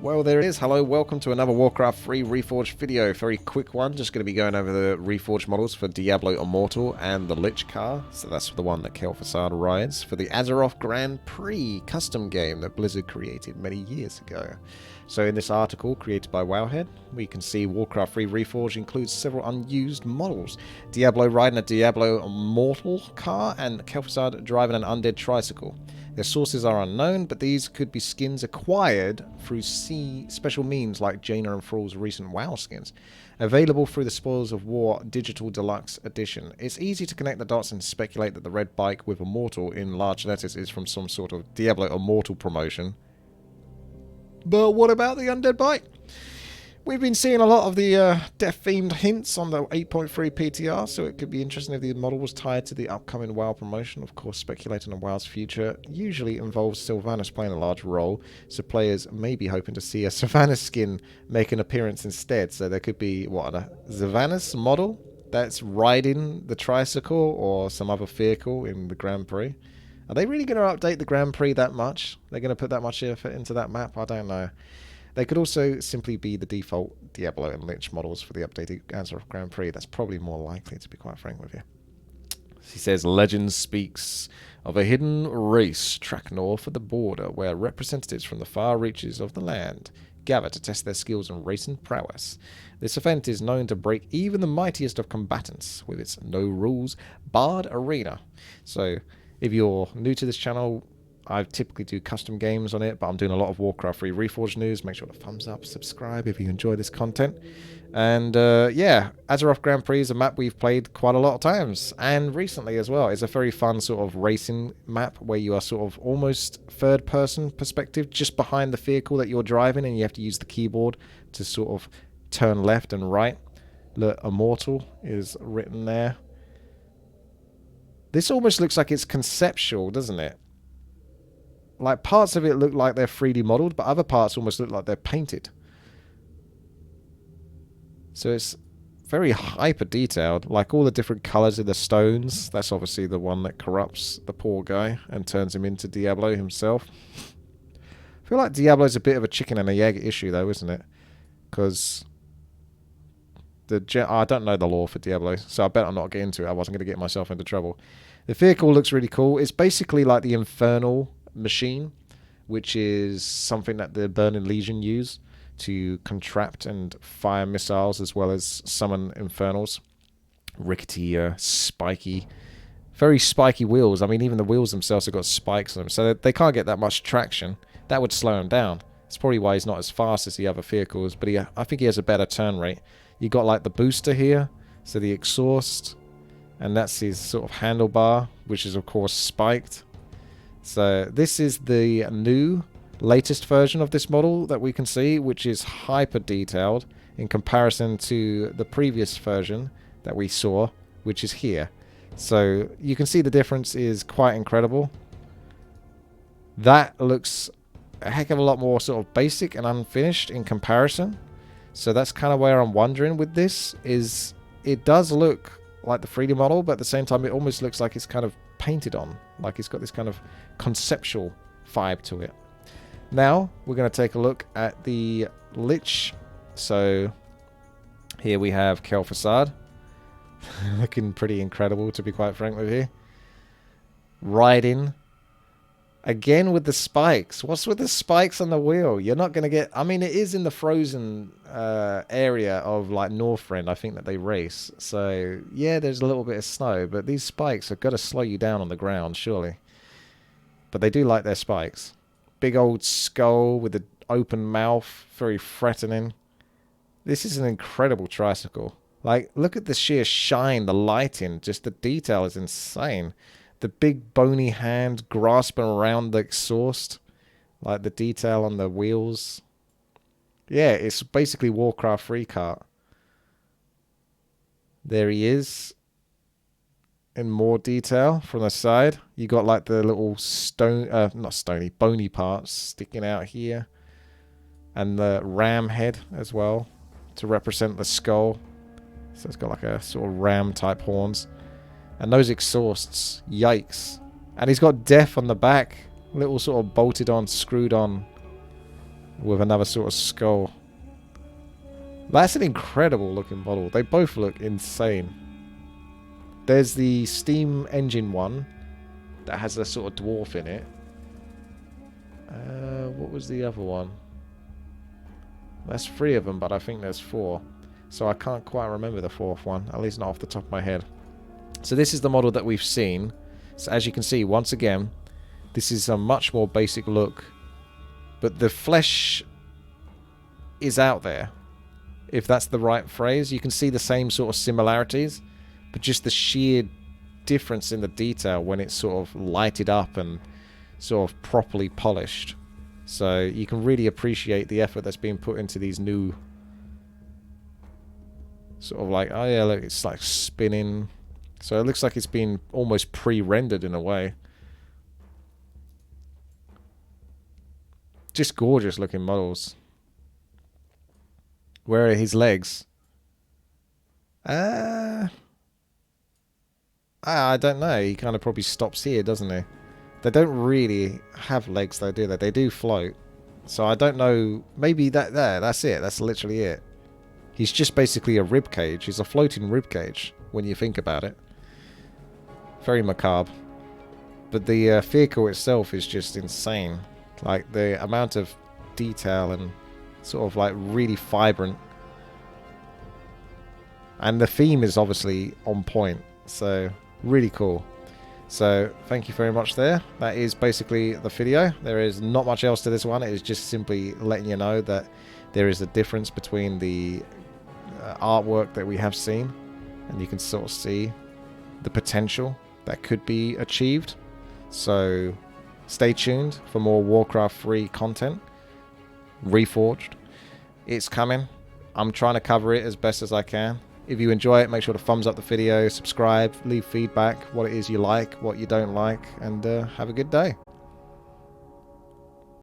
Well, there it is. Hello, welcome to another Warcraft 3 Reforged video. Very quick one. Just going to be going over the Reforged models for Diablo Immortal and the Lich Car. So that's the one that Kel'Thuzad rides for the Azeroth Grand Prix custom game that Blizzard created many years ago. So in this article created by Wowhead, we can see Warcraft 3 Reforged includes several unused models. Diablo riding a Diablo Immortal car and Kel'Thuzad driving an undead tricycle. Their sources are unknown, but these could be skins acquired through special means like Jaina and Thrall's recent WoW skins. Available through the Spoils of War Digital Deluxe Edition. It's easy to connect the dots and speculate that the red bike with Immortal in large letters is from some sort of Diablo Immortal promotion. But what about the undead bike? We've been seeing a lot of the death-themed hints on the 8.3 PTR, so it could be interesting if the model was tied to the upcoming WoW promotion. Of course, speculating on WoW's future usually involves Sylvanas playing a large role, so players may be hoping to see a Sylvanas skin make an appearance instead. So there could be, what, a Sylvanas model that's riding the tricycle or some other vehicle in the Grand Prix. Are they really going to update the Grand Prix that much? They're going to put that much effort into that map? I don't know. They could also simply be the default Diablo and Lich models for the updated Azeroth Grand Prix. That's probably more likely, to be quite frank with you. He says, Legend speaks of a hidden race track north of the border where representatives from the far reaches of the land gather to test their skills and racing prowess. This event is known to break even the mightiest of combatants with its no-rules barred arena. So, if you're new to this channel, I typically do custom games on it, but I'm doing a lot of Warcraft 3 Reforged news. Make sure to thumbs up, subscribe if you enjoy this content. And yeah, Azeroth Grand Prix is a map we've played quite a lot of times, and recently as well. It's a very fun sort of racing map where you are sort of almost third-person perspective, just behind the vehicle that you're driving, and you have to use the keyboard to sort of turn left and right. Look, Immortal is written there. This almost looks like it's conceptual, doesn't it? Like, parts of it look like they're 3D modeled, but other parts almost look like they're painted. So it's very hyper detailed, like all the different colors of the stones. That's obviously the one that corrupts the poor guy and turns him into Diablo himself. I feel like Diablo's a bit of a chicken and a egg issue though, isn't it? Because I don't know the lore for Diablo, so I better not get into it. I wasn't going to get myself into trouble. The vehicle looks really cool. It's basically like the Infernal machine, which is something that the Burning Legion use to contract and fire missiles as well as summon infernals. Rickety, spiky, very spiky wheels. I mean, even the wheels themselves have got spikes on them, so they can't get that much traction. That would slow him down. It's probably why he's not as fast as the other vehicles, but I think he has a better turn rate. You got like the booster here, so the exhaust, and that's his sort of handlebar, which is of course spiked. So this is the new latest version of this model that we can see, which is hyper detailed in comparison to the previous version that we saw, which is here. So you can see the difference is quite incredible. That looks a heck of a lot more sort of basic and unfinished in comparison. So that's kind of where I'm wondering with this, is it does look like the 3D model, but at the same time it almost looks like it's kind of painted on, like it's got this kind of conceptual vibe to it. Now we're going to take a look at the Lich. So here we have Kel'Thuzad looking pretty incredible, to be quite frank with you, riding again with the spikes. What's with the spikes on the wheel? You're not going to get, I mean, it is in the frozen area of like Northrend, I think, that they race. So yeah, there's a little bit of snow, but these spikes are going to slow you down on the ground, surely. But they do like their spikes. Big old skull with an open mouth, very threatening. This is an incredible tricycle. Like, look at the sheer shine, the lighting, just the detail is insane. The big bony hand grasping around the exhaust, like the detail on the wheels. Yeah, it's basically Warcraft 3 kart. There he is. In more detail from the side. You got like the little bony parts sticking out here. And the ram head as well to represent the skull. So it's got like a sort of ram type horns. And those exhausts, yikes. And he's got death on the back. Little sort of bolted on, screwed on with another sort of skull. That's an incredible looking model. They both look insane. There's the steam engine one that has a sort of dwarf in it. What was the other one? There's 3 of them, but I think there's 4. So I can't quite remember the 4th one, at least not off the top of my head. So this is the model that we've seen. So as you can see, once again, this is a much more basic look. But the flesh is out there, if that's the right phrase. You can see the same sort of similarities, but just the sheer difference in the detail when it's sort of lighted up and sort of properly polished. So you can really appreciate the effort that's being put into these new sort of like, oh yeah, look, it's like spinning. So it looks like it's been almost pre-rendered in a way. Just gorgeous looking models. Where are his legs? I don't know. He kind of probably stops here, doesn't he? They don't really have legs though, do they? They do float. So I don't know. Maybe that's it. That's literally it. He's just basically a rib cage. He's a floating rib cage when you think about it. Very macabre. But the vehicle itself is just insane. Like the amount of detail and sort of like really vibrant. And the theme is obviously on point. So really cool. So thank you very much there. That is basically the video. There is not much else to this one. It is just simply letting you know that there is a difference between the artwork that we have seen, and you can sort of see the potential that could be achieved. So stay tuned for more Warcraft 3 content. Reforged. It's coming. I'm trying to cover it as best as I can. If you enjoy it, make sure to thumbs up the video, subscribe, leave feedback, what it is you like, what you don't like, and have a good day.